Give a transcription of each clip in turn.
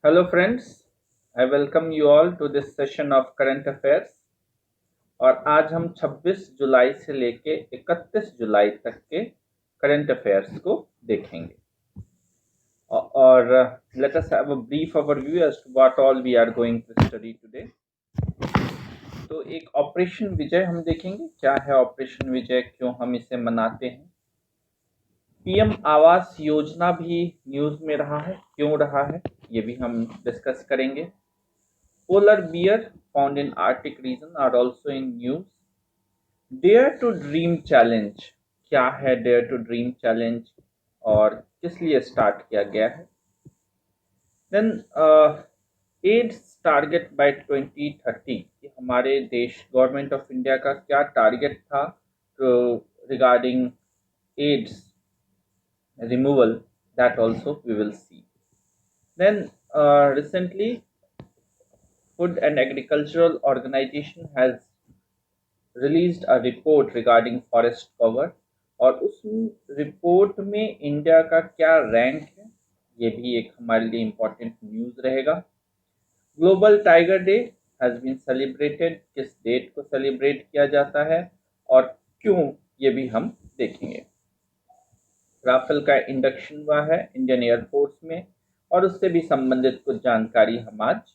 Hello friends, I welcome you all to this session of current affairs। और आज हम 26 जुलाई से लेके 31 जुलाई तक के करंट अफेयर्स को देखेंगे और let us have a brief overview as to what all we are going to study today। तो एक ऑपरेशन विजय हम देखेंगे, क्या है ऑपरेशन विजय, क्यों हम इसे मनाते हैं। पीएम आवास योजना भी न्यूज में रहा है, क्यों रहा है ये भी हम डिस्कस करेंगे। Polar bear found in Arctic region are also in news। Dare to Dream challenge, क्या है Dare to Dream चैलेंज और किस लिए स्टार्ट किया गया है। देन एड्स टारगेट बाय 2030, कि हमारे देश गवर्नमेंट ऑफ इंडिया का क्या टारगेट था regarding AIDS removal, that also we will see। Then recently Food and Agricultural Organization has released a report regarding forest cover, और उस रिपोर्ट में इंडिया का क्या रैंक है ये भी एक हमारे लिए इम्पोर्टेंट न्यूज रहेगा। Global tiger day has been celebrated, किस डेट को सेलिब्रेट किया जाता है और क्यों ये भी हम देखेंगे। राफेल का इंडक्शन हुआ है इंडियन एयरफोर्स में और उससे भी संबंधित कुछ जानकारी हम आज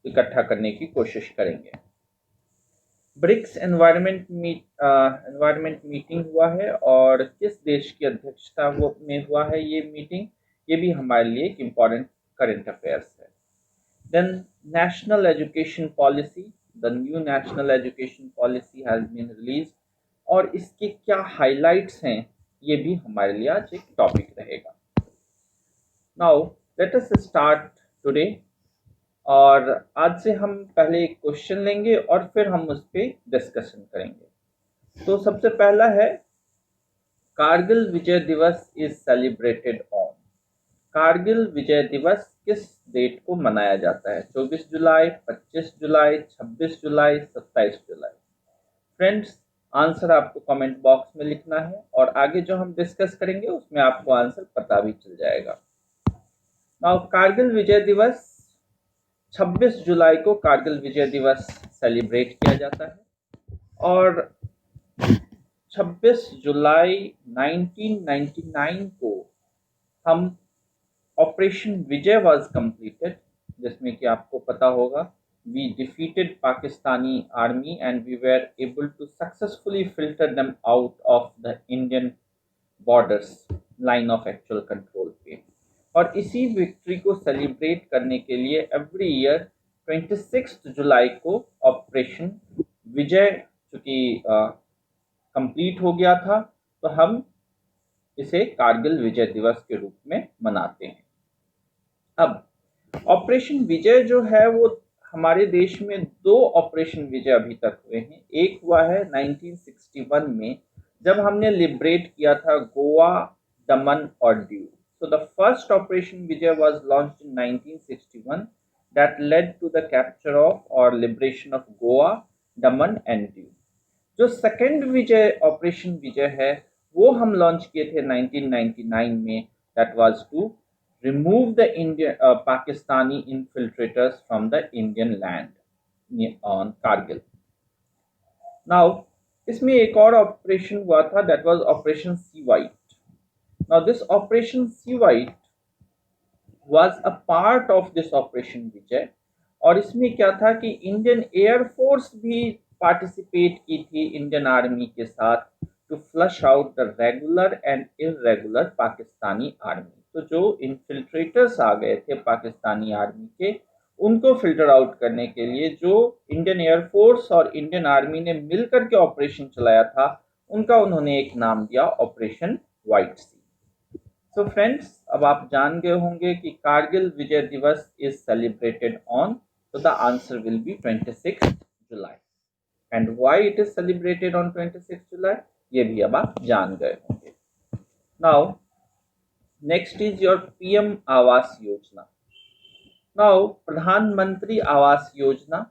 इकट्ठा करने की कोशिश करेंगे। ब्रिक्स एनवायरमेंट मीटिंग हुआ है और किस देश की अध्यक्षता में हुआ है ये मीटिंग, ये भी हमारे लिए एक इम्पॉर्टेंट करंट अफेयर्स है। Then national education policy, the new national education policy has been release और इसके क्या हाइलाइट्स हैं ये भी हमारे लिए आज एक टॉपिक रहेगा। Now let us start today, और आज से हम पहले एक क्वेश्चन लेंगे और फिर हम उस पर डिस्कशन करेंगे। तो सबसे पहला है, कारगिल विजय दिवस इज सेलिब्रेटेड ऑन। कारगिल विजय दिवस किस डेट को मनाया जाता है? 24 जुलाई, 25 जुलाई, 26 जुलाई, 27 जुलाई। फ्रेंड्स, आंसर आपको कमेंट बॉक्स में लिखना है और आगे जो हम डिस्कस करेंगे उसमें आपको आंसर पता भी चल जाएगा। नाउ कारगिल विजय दिवस 26 जुलाई को कारगिल विजय दिवस सेलिब्रेट किया जाता है और 26 जुलाई 1999 को हम ऑपरेशन विजय वाज कंप्लीटेड, जिसमें कि आपको पता होगा we defeated Pakistani army and we were able to successfully filter them out of the Indian borders line of actual control पे। और इसी विक्ट्री को सेलिब्रेट करने के लिए एवरी ईयर 26 जुलाई को ऑपरेशन विजय चूंकि कंप्लीट हो गया था तो हम इसे कारगिल विजय दिवस के रूप में मनाते हैं। अब ऑपरेशन विजय जो है वो हमारे देश में दो ऑपरेशन विजय अभी तक हुए हैं। एक हुआ है 1961 में जब हमने लिबरेट किया था गोवा, दमन और Diu. So the first Operation Vijay was launched in 1961 that led to the capture of or liberation of Goa, Daman and Diu। जो सेकेंड विजय ऑपरेशन विजय है वो हम लॉन्च किए थे 1999 में, that was to remove the Pakistani infiltrators from the Indian land on Kargil। Now इसमें एक और ऑपरेशन हुआ था, that was Operation Sea White। Now this Operation Sea White was a part of this Operation Vijay और इसमें क्या था कि इंडियन एयरफोर्स भी पार्टिसिपेट की थी इंडियन आर्मी के साथ to flush out the regular and irregular Pakistani army. तो जो इन्फिल्ट्रेटर्स आ गए थे पाकिस्तानी आर्मी के, उनको फिल्टर आउट करने के लिए जो इंडियन एयरफोर्स और इंडियन आर्मी ने मिलकर के ऑपरेशन चलाया था उनका उन्होंने एक नाम दिया ऑपरेशन व्हाइट सी। So friends, अब आप जान गए होंगे कि कारगिल विजय दिवस is celebrated on, so the answer will be 26 July। And why it is celebrated on 26 July? ये भी अब आप जान गए होंगे। Now, next is your PM Awas Yojana. Now, प्रधानमंत्री Awas Yojana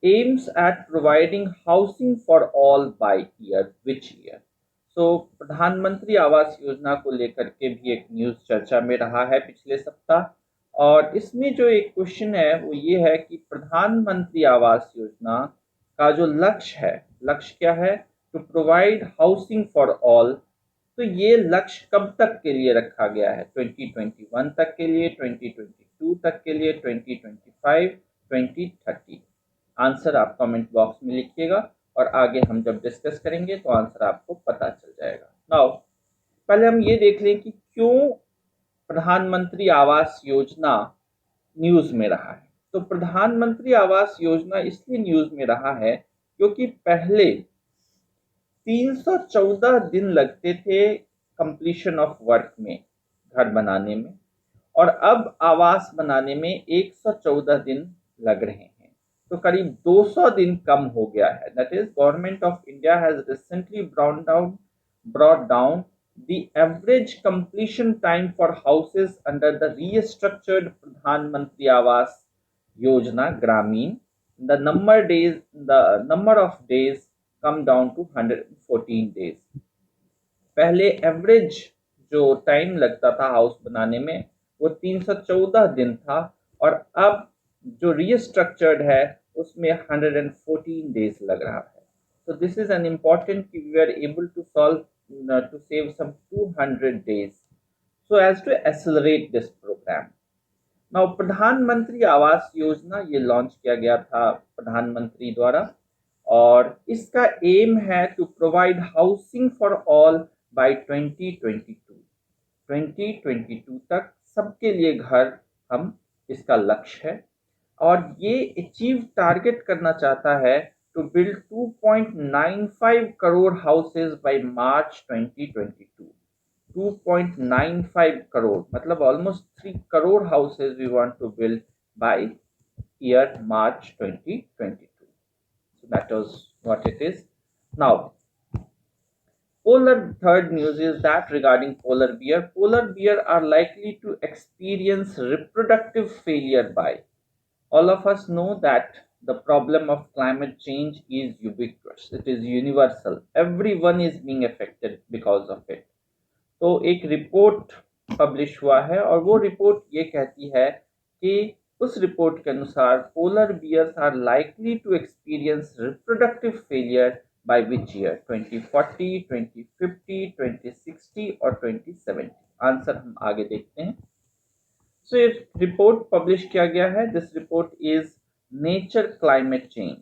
aims at providing housing for all by year, which year? तो प्रधानमंत्री आवास योजना को लेकर के भी एक न्यूज चर्चा में रहा है पिछले सप्ताह और इसमें जो एक क्वेश्चन है वो ये है कि प्रधानमंत्री आवास योजना का जो लक्ष्य क्या है? To provide housing for all. तो ये लक्ष्य कब तक के लिए रखा गया है? 2021 तक के लिए, 2022 तक के लिए, 2025, 2030? आंसर आप कमेंट बॉक्स में लिखिएगा और आगे हम जब डिस्कस करेंगे तो आंसर आपको पता चल जाएगा। नाउ पहले हम ये देख लें कि क्यों प्रधानमंत्री आवास योजना न्यूज में रहा है। तो प्रधानमंत्री आवास योजना इसलिए न्यूज में रहा है क्योंकि पहले 314 दिन लगते थे कंप्लीशन ऑफ वर्क में, घर बनाने में, और अब आवास बनाने में 114 दिन लग रहे हैं। तो करीब 200 दिन कम हो गया है। That is government of India has recently brought down the average completion time for houses under the restructured Pradhan Mantri Awas Yojana Gramin. The number of days come down to 114 days. पहले average जो time लगता था house बनाने में वो 314 दिन था, और अब जो रीस्ट्रक्चर्ड है उसमें 114 डेज लग रहा है। So this is an important कि we are able to save some 200 days so as to accelerate this program. Now प्रधानमंत्री आवास योजना ये लॉन्च किया गया था प्रधानमंत्री द्वारा, और इसका एम है to provide housing for all by 2022। 2022 तक सबके लिए घर हम इसका लक्ष्य है, और ये अचीव टारगेट करना चाहता है to build 2.95 crore houses by March 2022। 2.95 crore मतलब almost 3 crore houses we want to build by year March 2022. So that was what it is. Now, third news is that regarding polar bear are likely to experience reproductive failure by. All of us know that the problem of climate change is ubiquitous. It is universal. Everyone is being affected because of it. तो एक report publish हुआ है, और वो report ये कहती है कि उस रिपोर्ट के अनुसार polar bears are likely to experience reproductive failure by which year? 2040, 2050, 2060 और 2070? आंसर हम आगे देखते हैं। सो ये रिपोर्ट पब्लिश किया गया है। This report is Nature Climate Change,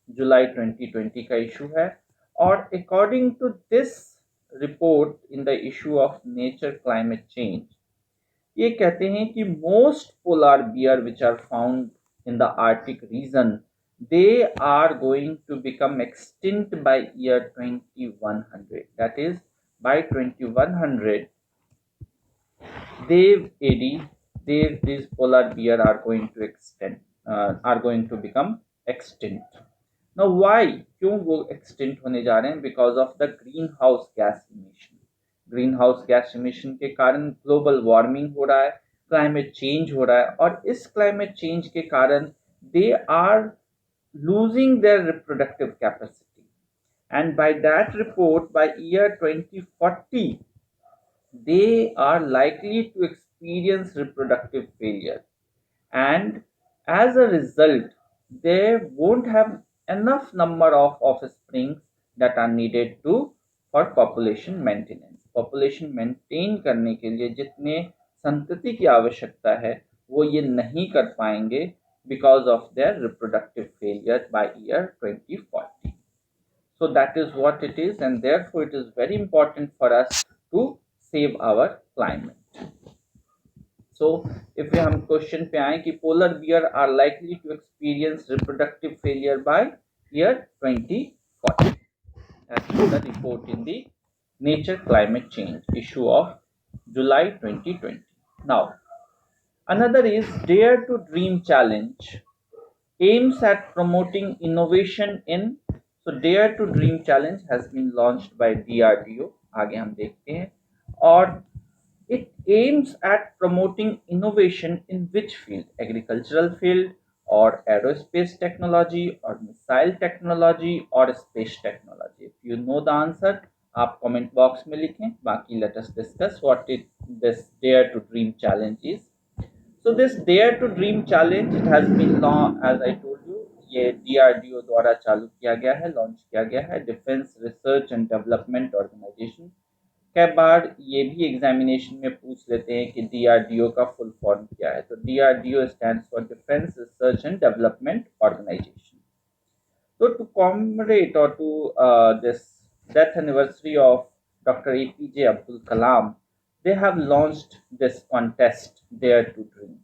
July 2020 का इशू है, और according to this report in the issue of Nature Climate Change, ये कहते हैं कि most polar bear which are found in the Arctic region, they are going to become extinct by year 2100। That is by 2100 these polar bear are going to become extinct. Now why? क्यों वो extinct होने जा रहे हैं? Because of the greenhouse gas emission. Greenhouse gas emission के कारण global warming हो रहा है, क्लाइमेट चेंज हो रहा है, और इस क्लाइमेट चेंज के कारण they are losing their reproductive capacity, and by that report by year 2040 they are likely to experience reproductive failure, and as a result they won't have enough number of offsprings that are needed to for population maintenance. Population maintain करने के लिए जितने संतति की आवश्यकता है वो ये नहीं कर पाएंगे because of their reproductive failure by year 2040. So that is what it is, and therefore it is very important for us to save our climate. So if we हम क्वेश्चन पे आए कि polar bear are likely to experience reproductive failure by year 2040, as per the report in the Nature Climate Change issue of July 2020. Now another is Dare to Dream Challenge aims at promoting innovation in. So Dare to Dream Challenge has been launched by DRDO, आगे हम देखते हैं, और it aims at promoting innovation in which field? Agricultural field, or aerospace technology, or missile technology, or space technology? If you know the answer, आप comment box में लिखें. बाकी let us discuss what this Dare to Dream Challenge is. So this Dare to Dream challenge, it has been long, as I told you, ये DRDO द्वारा चालू किया गया है, लॉन्च किया गया है, defence research and development organisation. कई बार ये भी एग्जामिनेशन में पूछ लेते हैं कि DRDO का फुल फॉर्म क्या है, तो DRDO stands for defence research and development organisation. So to commemorate or to this death anniversary of Dr. APJ Abdul Kalam, they have launched this contest, Dare to Dream.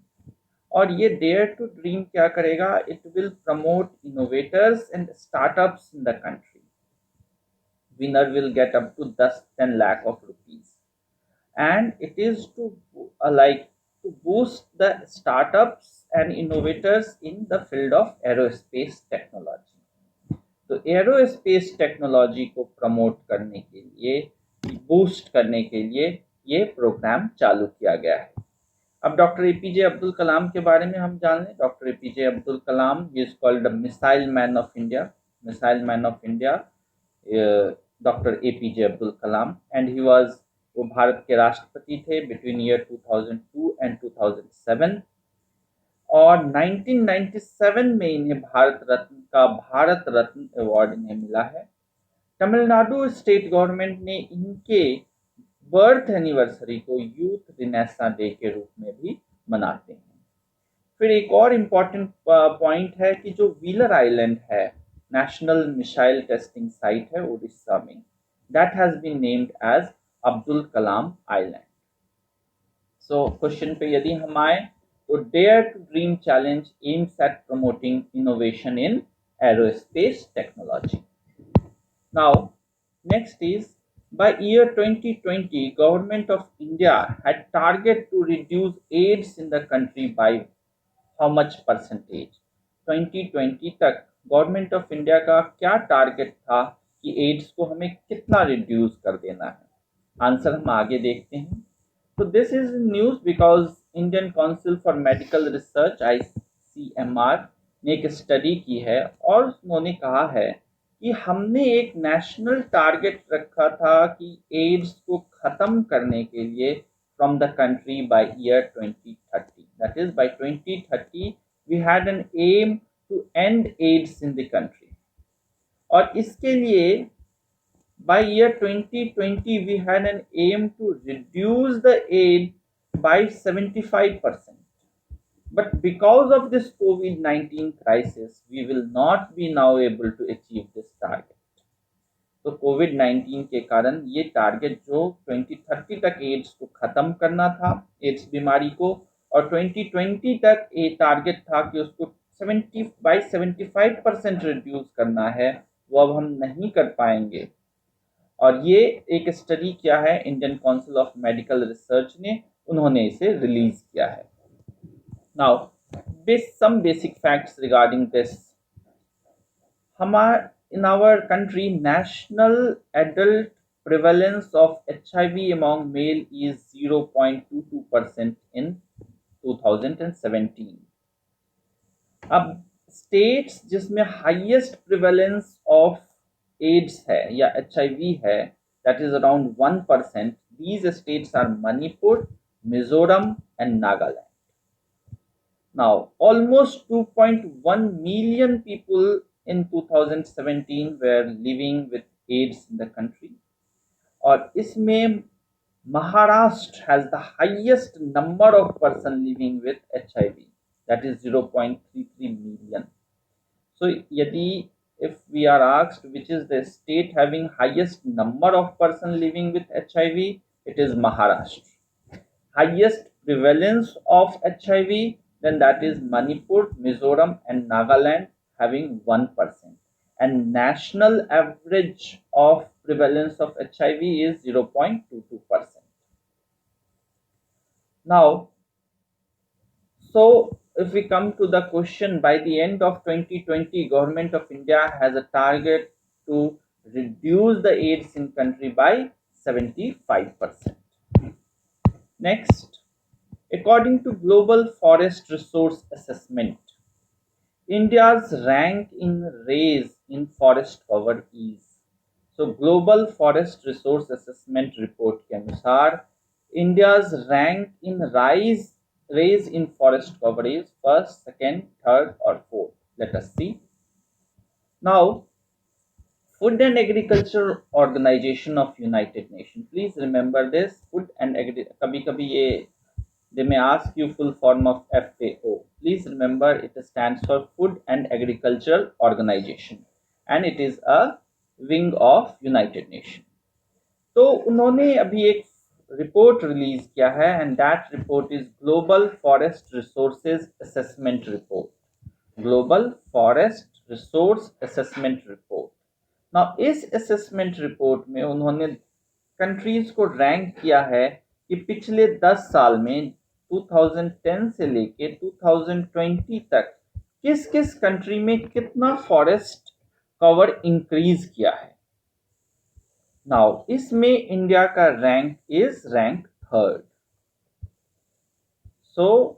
और ये Dare to Dream क्या करेगा? It will promote innovators and startups in the country. Winner will get up to 10 lakh of rupees, and it is to to boost the startups and innovators in the field of aerospace technology. तो aerospace technology को promote करने के लिए, boost करने के लिए ये programme चालू किया गया है। अब डॉक्टर एपीजे अब्दुल कलाम के बारे में हम जान लें। Doctor APJ Abdul Kalam is called the missile man of India. Missile man of India doctor APJ Abdul Kalam, and he was, वो भारत के राष्ट्रपति थे बिटवीन ईयर 2002 एंड 2007, और 1997 में इन्हें भारत रत्न अवार्ड इन्हें मिला है। तमिलनाडु स्टेट गवर्नमेंट ने इनके बर्थ एनिवर्सरी को यूथ रिनेसा डे के रूप में भी मनाते हैं। फिर एक और इम्पॉर्टेंट पॉइंट है कि जो व्हीलर आइलैंड है, नेशनल मिसाइल टेस्टिंग साइट है उड़ीसा में, that has been named as Abdul Kalam island. So question पे यदि हम आए तो Dare to Dream challenge aims at promoting innovation in aerospace technology. Now, next is, by year 2020, Government of India had target to reduce AIDS in the country by how much percentage? 2020 तक government of India का क्या target था कि ads को हमें कितना reduce कर देना है? आंसर हम आगे देखते हैं। तो this is news because Indian council for medical research ICMR ने एक स्टडी की है और उन्होंने कहा है कि हमने एक नेशनल टारगेट रखा था कि एड्स को खत्म करने के लिए from the country by year 2030। That is by 2030 we had an aim to end AIDS in the country, और इसके लिए by year 2020 we had an aim to reduce the aid by 75%, but because of this COVID-19 crisis we will not be now able to achieve this target. तो COVID-19 के कारण ये target जो 2030 तक ads को खत्म करना था, एड्स बीमारी को, और 2020 तक ये टारगेट था कि उसको 75% रिड्यूस करना है, वो अब हम नहीं कर पाएंगे। और ये एक स्टडी किया है Indian council of medical research ने, उन्होंने इसे रिलीज किया है। Now some basic facts regarding this. in our country national adult prevalence of HIV among male is 0.22% in 2017। अब स्टेट्स जिसमें हाईएस्ट प्रिवेलेंस ऑफ एड्स है या HIV है, that is around 1%. These states are Manipur, Mizoram and Nagaland. Now, almost 2.1 million people in 2017 were living with AIDS in the country. और इसमें Maharashtra has the highest number of person living with HIV, that is 0.33 million. So, यदि if we are asked which is the state having highest number of person living with HIV, it is Maharashtra. Highest prevalence of HIV, then that is Manipur, Mizoram and Nagaland having 1%, and national average of prevalence of HIV is 0.22%. Now, so if we come to the question, by the end of 2020 government of India has a target to reduce the AIDS in country by 75%. Next, according to Global Forest Resource Assessment, India's rank in raise in forest cover is, so Global Forest Resource Assessment report के अनुसार India's rank in rise raise in forest cover is first, second, third, or fourth? Let us see. Now, Food and Agriculture Organization of United Nations. Please remember this. Food and कभी कभी ये they may ask you full form of FAO. Please remember it stands for Food and Agricultural Organization and it is a wing of United Nations. तो उन्होंने अभी एक report release किया है and that report is global forest resources assessment report. Global forest resource assessment report. Now इस assessment report में उन्होंने countries को रैंक किया है कि पिछले 10 साल में 2010 से लेके 2020 तक किस किस कंट्री में कितना फॉरेस्ट कवर इंक्रीज किया है। नाउ इसमें इंडिया का rank is rank third. So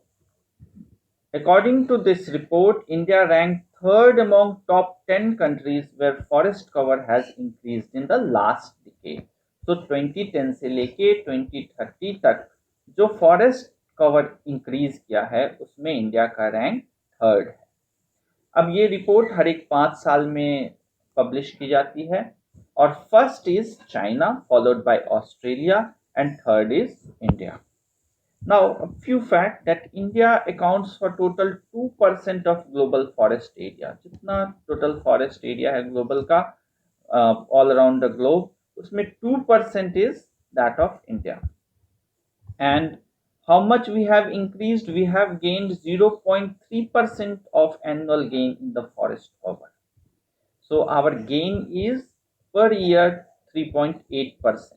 according to this report, India ranked third among top 10 countries where forest cover has increased in the last decade. So 2010 से लेके 2030 तक जो फॉरेस्ट कवर इंक्रीज किया है उसमें इंडिया का रैंक थर्ड है। अब ये रिपोर्ट हर एक 5 साल में पब्लिश की जाती है और first is China followed by Australia and third is India. Now, a few facts that India accounts for total 2% of global forest area. जितना total forest area है global का all around the globe, उसमें 2% is that of India. And how much we have increased? We have gained 0.3% of annual gain in the forest cover. So our gain is per year 3.8%.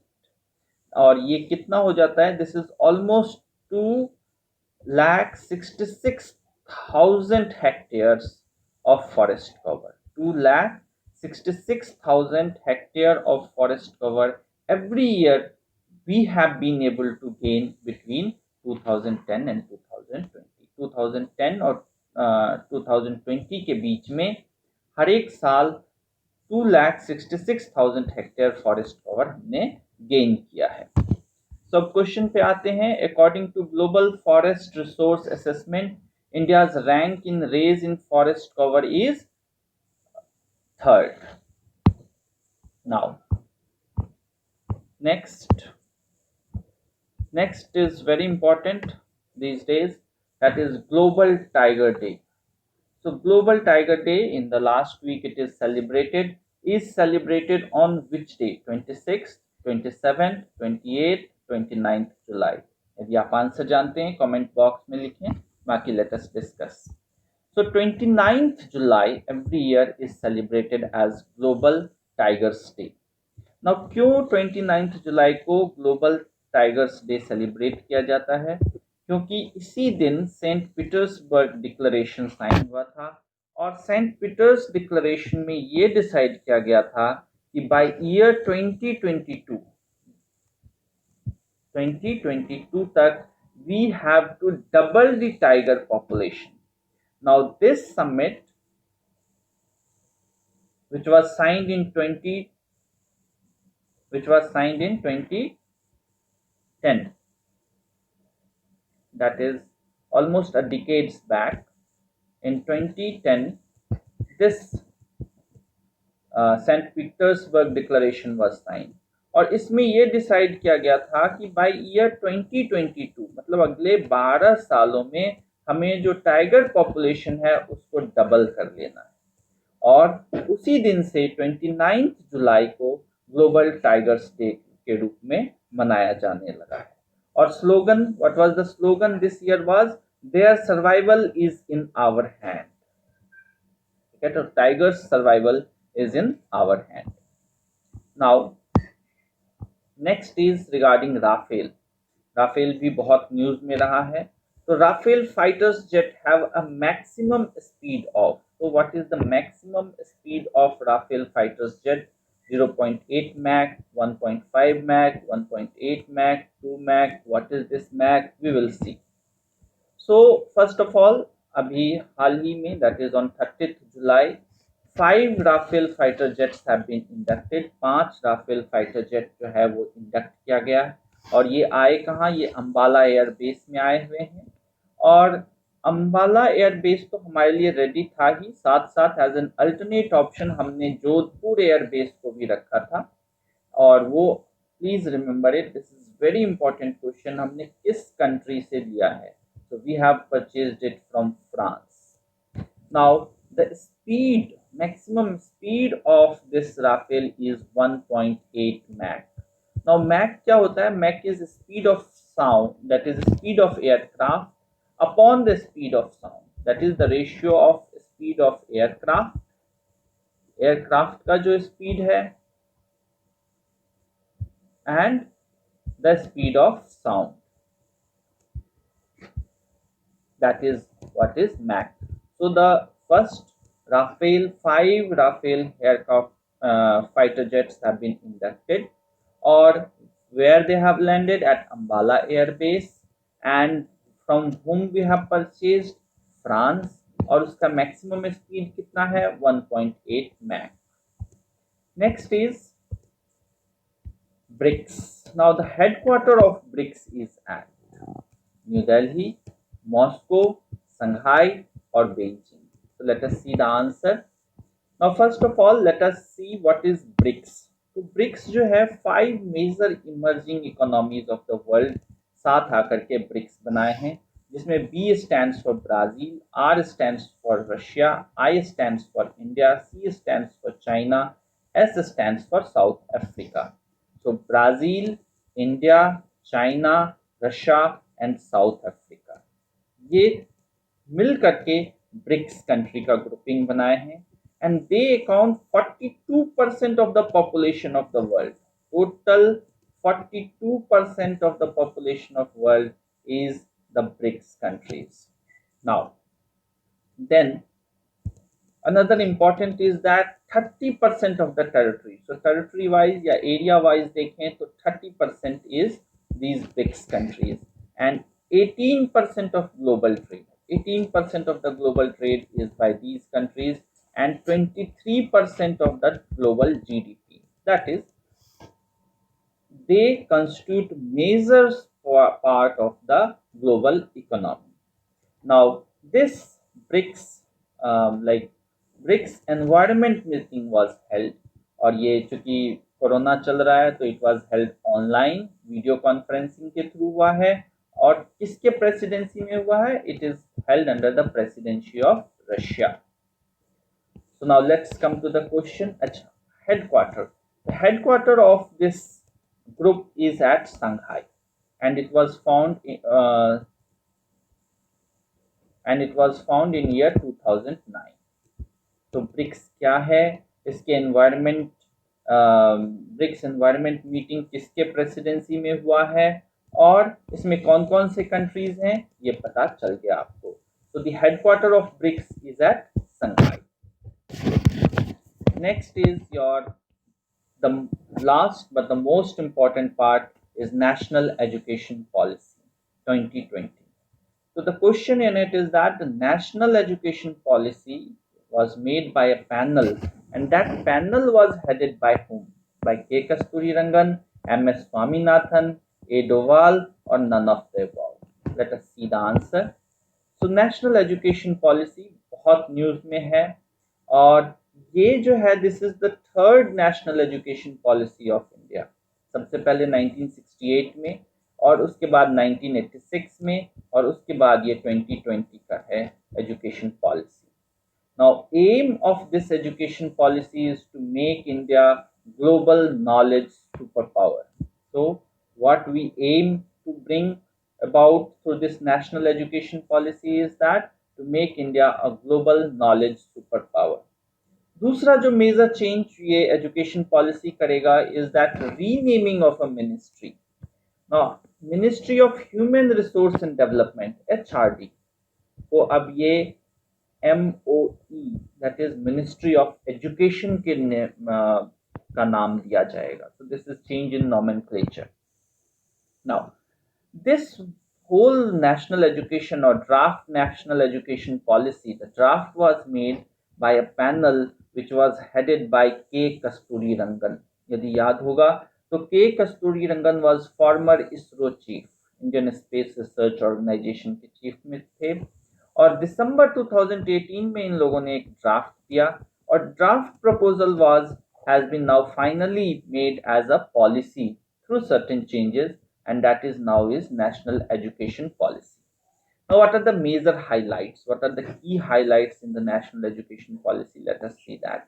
और ये कितना हो जाता है? This is almost 2,66,000 hectares of forest cover. 2,66,000 hectares of forest cover every year we have been able to gain between 2010 and 2020. 2010 और 2020 के बीच में हर एक साल 2,66,000 हेक्टेयर फॉरेस्ट कवर हमने गेन किया है। सब क्वेश्चन पे आते हैं। According to global forest resource assessment, India's rank in raise in forest cover is third. Now next is very important these days, that is Global Tiger Day. So Global Tiger Day in the last week it is celebrated on which day? 26th, 27th, 28th, 29th July. यदि आप answer जानते हैं comment box में लिखें, बाकी let us discuss. So 29th July every year is celebrated as Global Tigers Day. Now क्यों 29th July को global tigers day celebrate किया जाता है? क्योंकि इसी दिन सेंट पीटर्सबर्ग डिक्लेरेशन साइन हुआ था और सेंट पीटर्स डिक्लेरेशन में ये डिसाइड किया गया था कि बाय ईयर 2022 तक we have to double the tiger population. Now this summit which was signed in 2010, that is almost a decades back. In 2010 this Saint Petersburg declaration was sign और इसमें ये डिसाइड किया गया था कि बाय ईयर 2022 मतलब अगले 12 सालों में हमें जो टाइगर पॉपुलेशन है उसको डबल कर लेना है और उसी दिन से 29 जुलाई को ग्लोबल टाइगर्स डे के रूप में मनाया जाने लगा है। और slogan, what was the slogan this year was their survival is in our hand. ठीक है, तो tigers survival is in our hand. Now next is regarding Rafale. Rafale भी बहुत न्यूज में रहा है। तो Rafale fighters jet have a maximum speed of, so what is the maximum speed of Rafale fighters jet? 0.8 Mach, 1.5 Mach, 1.8 Mach, 2 Mach. What is this Mach? We will see. So first of all अभी हाल ही में that is on 30th July 5 Rafale fighter jets have been inducted. 5 Rafale fighter jet जो है वो induct किया गया और ये आए कहाँ? ये अंबाला एयर बेस में आए हुए हैं और अंबाला एयरबेस तो हमारे लिए रेडी था ही, साथ साथ एज एन अल्टरनेट ऑप्शन हमने जोधपुर एयरबेस को भी रखा था। और वो please remember it, this is very important question, हमने किस कंट्री से लिया है? So we have purchased it from France. Now the speed, maximum speed of this Rafale is 1.8 Mach. Now Mach क्या होता है? Mach is speed of sound, that is speed of aircraft upon the speed of sound, that is the ratio of speed of aircraft, aircraft का जो speed है and the speed of sound, that is what is Mach. So the first Rafale, 5 Rafale aircraft fighter jets have been inducted, or where they have landed at Ambala Air Base, and from whom we have purchased? France, और उसका maximum speed कितना है? 1.8 Mach. Next is BRICS. Now the headquarter of BRICS is at New Delhi, Moscow, Shanghai, or Beijing. So let us see the answer. Now first of all let us see what is BRICS. तो BRICS जो है 5 major emerging economies of the world साथ आकर के BRICS बनाए हैं, जिसमें B stands for Brazil, R stands for Russia, I stands for India, C stands for China, S stands for South Africa. So Brazil, India, China, Russia and South Africa, ये मिल करके BRICS country का grouping बनाए हैं, and they account 42% of the population of the world. Total 42% of the population of world is the BRICS countries. Now then another important is that 30% of the territory, so territory wise या area wise देखें तो 30% is these BRICS countries, and 18% of global trade, 18% of the global trade is by these countries, and 23% of the global GDP, that is they constitute major part of the global economy. Now this BRICS like BRICS environment meeting was held, और ये चूंकि corona चल रहा है तो it was held online, video conferencing के through हुआ है, और किसके प्रेसिडेंसी में हुआ है? It is held under the presidency of Russia. So now let's come to the question. अच्छा, headquarter, the headquarter of this group is at Shanghai, and it was found in year 2009. तो BRICS क्या है? इसके environment, BRICS environment meeting किसके presidency में हुआ है, और इसमें कौन कौन से कंट्रीज हैं ये पता चल गया आपको. तो the headquarter of BRICS is at Shanghai. Next is your the last but the most important part is National Education Policy 2020. So the question in it is that the National Education Policy was made by a panel, and that panel was headed by whom? By K. Kasturirangan, M. S. Swaminathan, A. Doval, or none of the above. Let us see the answer. So National Education Policy बहुत news में है, और ये जो है this is the third national education policy of India. सबसे पहले 1968 में, और उसके बाद 1986 में, और उसके बाद ये 2020 का है education policy. Now aim of this education policy is to make India global knowledge super power. So what we aim to bring about through this national education policy is that to make India a global knowledge superpower. दूसरा जो major change ये education policy करेगा is that renaming of a ministry. Now ministry of human resource and development HRD को अब ये MOE that is ministry of education के का नाम दिया जाएगा. So this is change in nomenclature. Now this whole national education or draft national education policy, the draft was made by a panel which was headed by K. Kasturirangan. यदि याद होगा तो K. Kasturirangan was former ISRO chief. Indian space research organisation के chief में थे, और दिसंबर 2018 में इन लोगों ने एक ड्राफ्ट दिया, और draft proposal was has been now finally made as a policy through certain changes, and that is now is national education policy. Now, what are the major highlights? What are the key highlights in the national education policy? Let us see that.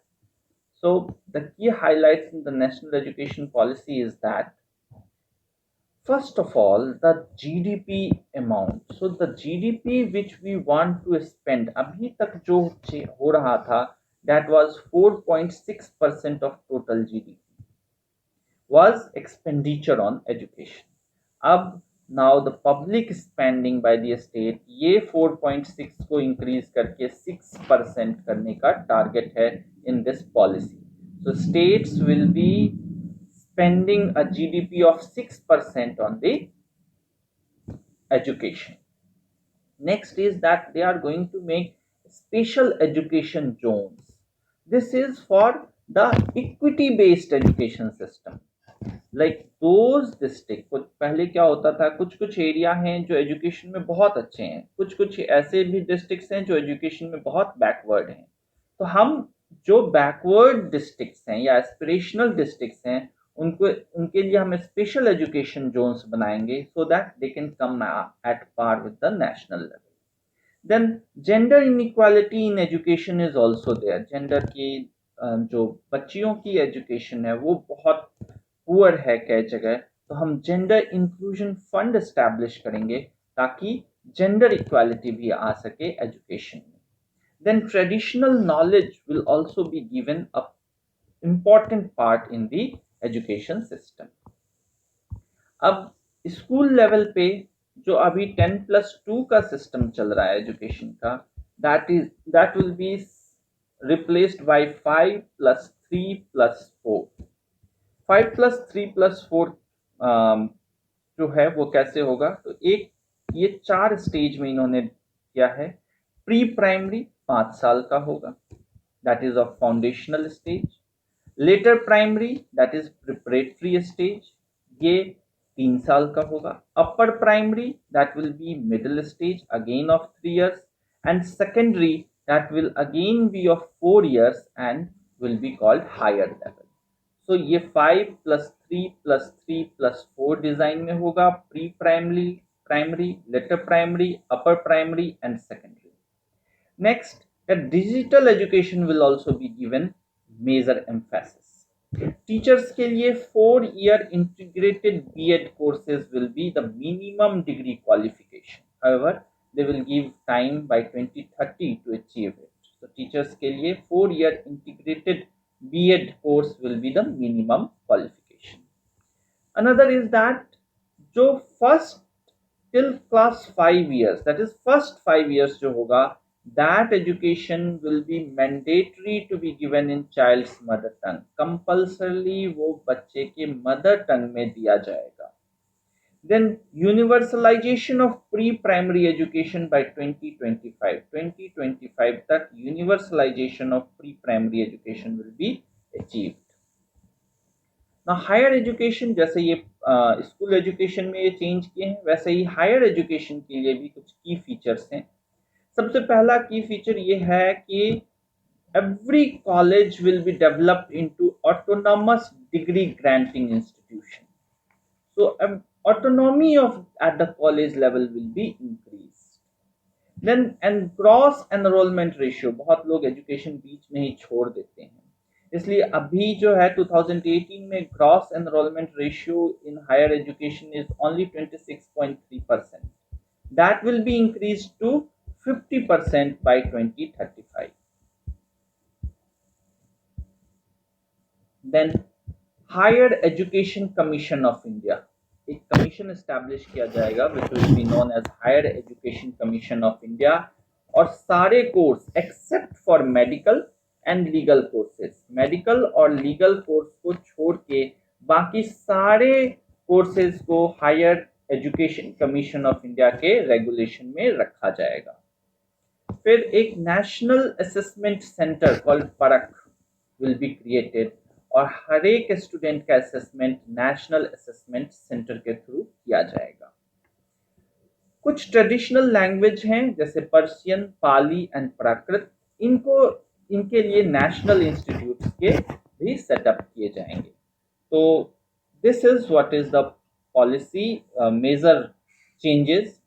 So, the key highlights in the national education policy is that, first of all, the GDP amount. So, the GDP which we want to spend, अभी तक जो हो रहा था, that was 4.6% of total GDP was expenditure on education. अब now the public spending by the state ये 4.6 को increase करके 6% करने का target है in this policy. So states will be spending a GDP of 6% on the education. Next is that they are going to make special education zones. This is for the equity based education system. Like those district, कुछ पहले क्या होता था, कुछ कुछ area हैं जो education में बहुत अच्छे हैं, कुछ कुछ ऐसे भी डिस्ट्रिक्ट्स हैं जो एजुकेशन में बहुत बैकवर्ड हैं। तो हम जो बैकवर्ड डिस्ट्रिक्ट्स हैं या एस्पिरेशनल डिस्ट्रिक्ट्स हैं उनको, उनके लिए हम स्पेशल एजुकेशन जोन्स बनाएंगे so that they can come at par with the national level. Then gender inequality in education is also there. Gender की जो बच्चियों की एजुकेशन है वो बहुत पुअर है कई जगह, तो हम जेंडर इंक्लूजन फंड एस्टैब्लिश करेंगे ताकि जेंडर इक्वालिटी भी आ सके एजुकेशन में। Then traditional knowledge will also be given a important part in the education system. अब स्कूल लेवल पे जो अभी 10+2 का सिस्टम चल रहा है एजुकेशन का, that will be replaced by 5+3+4। 5+3+4 जो है वो कैसे होगा, तो एक ये 4 स्टेज में इन्होंने किया है। प्री प्राइमरी 5 साल का होगा, that is a foundational stage. Later primary that is preparatory stage, ये 3 साल का होगा। Upper primary that will be middle stage again of 3 years, and secondary that will again be of 4 years and will be called higher level. तो ये 5+3+3+4 design में होगा, pre primary, primary, later primary, upper primary and secondary. Next, the digital education will also be given major emphasis. Teachers के लिए 4 year integrated B.Ed courses will be the minimum degree qualification. However, they will give time by 2030 to achieve it. So teachers के लिए 4 year integrated B.Ed course will be the minimum qualification. Another is that जो first till class 5 years, that is first 5 years जो होगा, that education will be mandatory to be given in child's mother tongue. Compulsorily वो बच्चे के mother tongue में दिया जाएगा। Then universalization of pre-primary education by 2025. 2025 तक universalization of pre-primary education will be achieved. Now higher education, जैसे ये school education में ये चेंज किए हैं, वैसे ही हायर एजुकेशन के लिए भी कुछ की फीचर्स हैं। सबसे पहला की फीचर ये है कि every college will be developed into autonomous degree granting institution. So autonomy of at the college level will be increased. Then and gross enrollment ratio, बहुत लोग एजुकेशन बीच में ही छोड़ देते हैं, इसलिए अभी जो है 2018 में gross enrolment ratio in higher education is only 26.3%. That will be increase to 50% by 2035. Then higher education commission of India, एक कमीशन एस्टैब्लिश किया जाएगा which will be known as higher education commission of India, और सारे course except for medical and legal courses, medical और legal course को छोड़ के बाकी सारे कोर्सेज को higher education commission of India के रेगुलेशन में रखा जाएगा। फिर एक नेशनल असेसमेंट सेंटर कॉल्ड परख विल बी क्रिएटेड, और हर एक स्टूडेंट का असेसमेंट नेशनल असेसमेंट सेंटर के थ्रू किया जाएगा। कुछ ट्रेडिशनल लैंग्वेज हैं जैसे पर्शियन, पाली एंड प्राकृत, इनको इनके लिए नेशनल इंस्टीट्यूट्स के भी सेटअप किए जाएंगे। तो this is what is the policy major changes.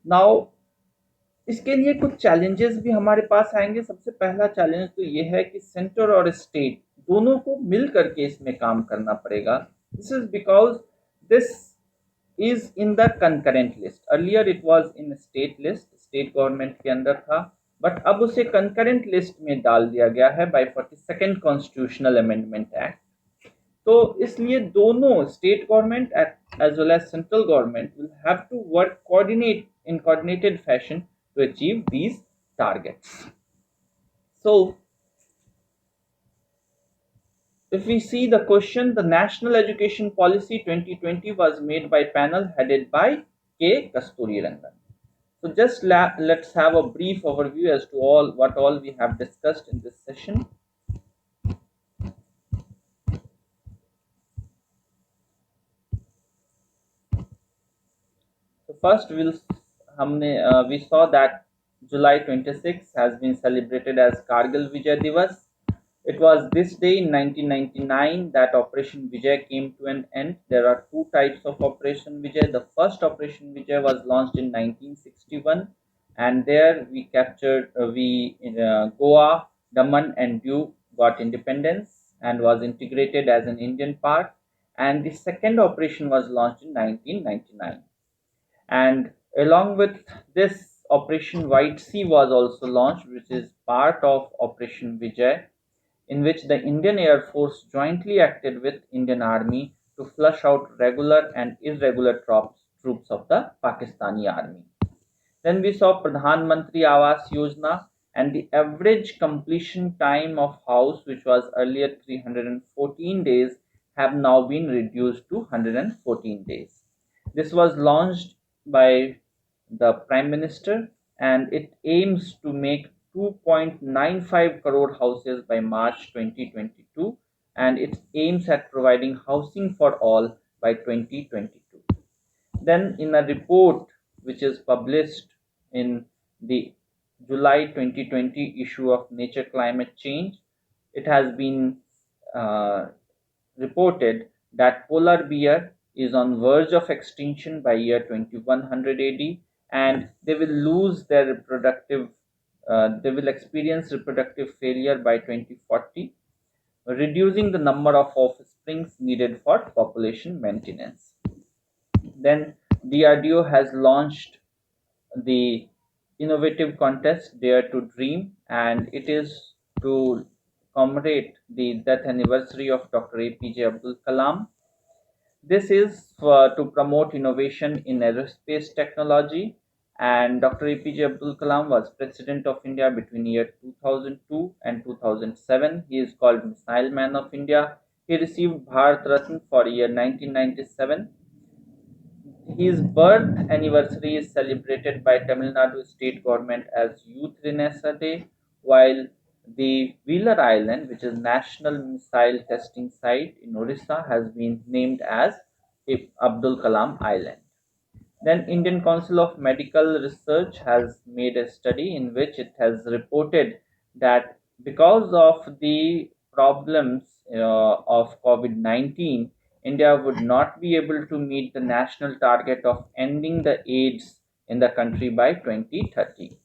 Now इसके लिए कुछ चैलेंजेस भी हमारे पास आएंगे। सबसे पहला चैलेंज तो ये है कि सेंटर और स्टेट दोनों को मिल करके इसमें काम करना पड़ेगा। This is because this is in the concurrent list. Earlier it was in state list, state government के अंदर था, बट अब उसे कंकरेंट लिस्ट में डाल दिया गया है bye 42nd constitutional amendment act. तो इसलिए दोनों state government as well as central government will have to work in coordinated fashion to achieve these targets. So if we see the question, the National Education Policy 2020 was made by panel headed by K. Kasturirangan. So just let's have a brief overview as to what all we have discussed in this session. So first we saw that July 26 has been celebrated as Kargil Vijay Divas. It was this day in 1999 that Operation Vijay came to an end. There are two types of Operation Vijay. The first Operation Vijay was launched in 1961, and there we captured Goa, Daman, and Diu got independence and was integrated as an Indian part. And the second operation was launched in 1999. And along with this, Operation White Sea was also launched, which is part of Operation Vijay, in which the Indian Air Force jointly acted with Indian Army to flush out regular and irregular troops of the Pakistani Army. Then we saw Pradhan Mantri Awas Yojana, and the average completion time of house, which was earlier 314 days, have now been reduced to 114 days. This was launched by the Prime Minister, and it aims to make 2.95 crore houses by March 2022, and it aims at providing housing for all by 2022. Then, in a report which is published in the July 2020 issue of Nature Climate Change, it has been uh, reported that polar bear is on verge of extinction by year 2100 AD, and they will lose their they will experience reproductive failure by 2040, reducing the number of offsprings needed for population maintenance. Then DRDO has launched the innovative contest Dare to Dream, and it is to commemorate the death anniversary of Dr. APJ Abdul Kalam. This is to promote innovation in aerospace technology, and Dr. APJ Abdul Kalam was President of India between year 2002 and 2007. He is called Missile Man of India. He received Bharat Ratna for year 1997. His birth anniversary is celebrated by Tamil Nadu state government as Youth Renaissance Day, while the Wheeler Island, which is National Missile Testing Site in Orissa, has been named as Abdul Kalam Island. Then Indian Council of Medical Research has made a study in which it has reported that because of the problems of COVID-19, India would not be able to meet the national target of ending the AIDS in the country by 2030.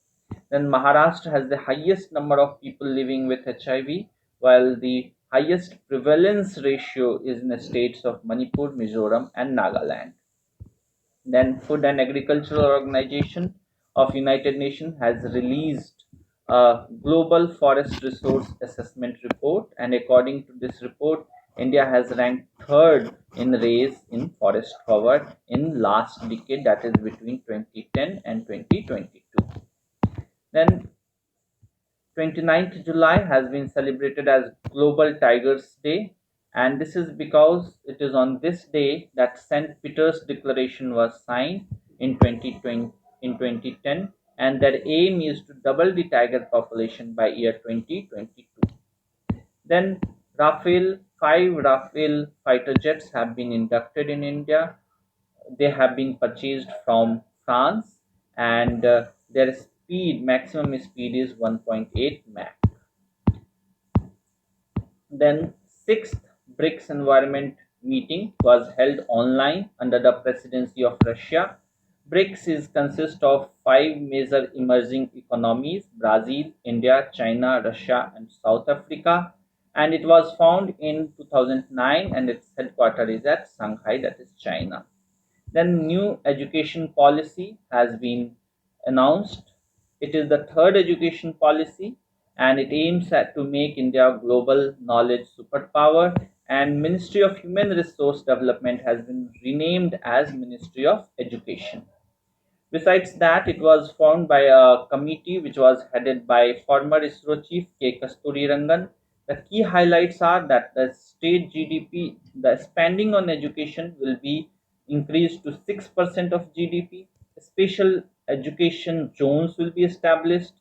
Then Maharashtra has the highest number of people living with HIV, while the highest prevalence ratio is in the states of Manipur, Mizoram, and Nagaland. Then Food and Agricultural Organization of United Nations has released a global forest resource assessment report, and according to this report, India has ranked third in raise in forest cover in last decade, that is between 2010 and 2022. Then 29th July has been celebrated as Global Tigers Day, and this is because it is on this day that St. Peter's Declaration was signed in 2010, and their aim is to double the tiger population by year 2022. Then five Rafale fighter jets have been inducted in India. they have been purchased from France, and their maximum speed is 1.8 Mach. Then sixth BRICS environment meeting was held online under the presidency of Russia. BRICS consists of five major emerging economies: Brazil, India, China, Russia, and South Africa. And it was founded in 2009, and its headquarters is at Shanghai, that is China. Then new education policy has been announced. It is the third education policy, and it aims at to make India a global knowledge superpower. And Ministry of Human Resource Development has been renamed as Ministry of Education. Besides that, it was formed by a committee which was headed by former ISRO chief K. Kasturirangan. The key highlights are that the state GDP, the spending on education will be increased to 6% of GDP. Special education zones will be established.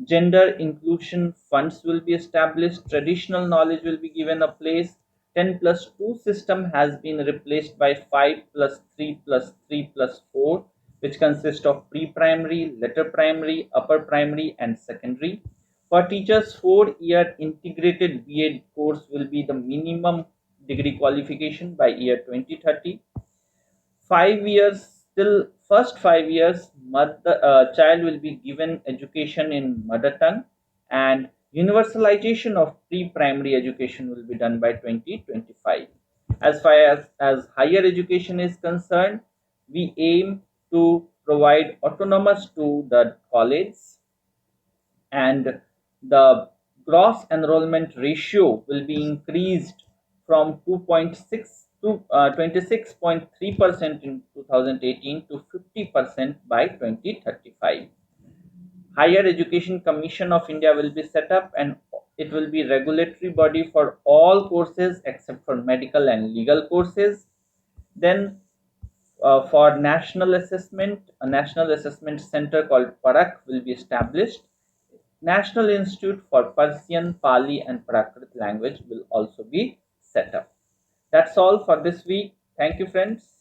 Gender inclusion funds will be established. Traditional knowledge will be given a place. 10 plus 2 system has been replaced by 5 plus 3 plus 3 plus 4, which consists of pre-primary, later primary, upper primary, and secondary. For teachers, 4-year integrated B.Ed course will be the minimum degree qualification by year 2030. 5 years, till first 5 years, child will be given education in mother tongue, and universalization of pre-primary education will be done by 2025. As far as higher education is concerned, we aim to provide autonomous to the college, and the gross enrollment ratio will be increased from 2.6 to 26.3% in 2018 to 50% by 2035. Higher Education Commission of India will be set up, and it will be regulatory body for all courses except for medical and legal courses. Then for national assessment, a national assessment center called Parak will be established. National Institute for Persian, Pali, and Prakrit language will also be set up. That's all for this week. Thank you, friends.